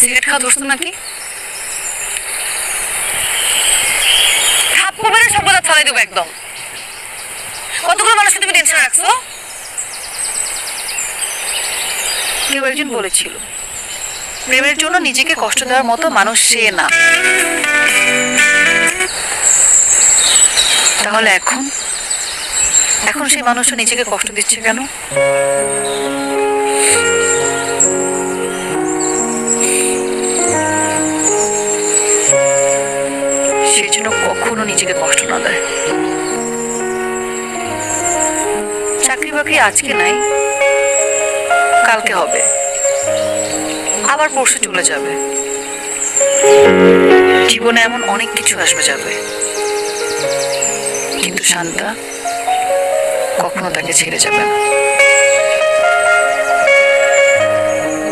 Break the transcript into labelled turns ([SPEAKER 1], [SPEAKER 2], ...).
[SPEAKER 1] Cigarette খাওয়া দোস্ত নাকি? থাপ্পড় মেরে সব কথা ছড়াই দেবো একদম। কতগুলো মানুষকে তুমি টেনশন রাখছো? কেউ একজন বলেছিল প্রেমের জন্য নিজেকে কষ্ট দেওয়ার মতো মানুষ সে না। তাহলে এখন এখন সেই মানুষটা নিজেকে কষ্ট দিচ্ছে কেন? সে যেন কখনো নিজেকে কষ্ট না দেয়। চাকরি বাকরি আজকে নাই, কালকে হবে, আবার পরশু চলে যাবে। জীবনে এমন অনেক কিছু আসবে যাবে, কিন্তু শান্তা কখনো তাকে ছেড়ে যাবে না।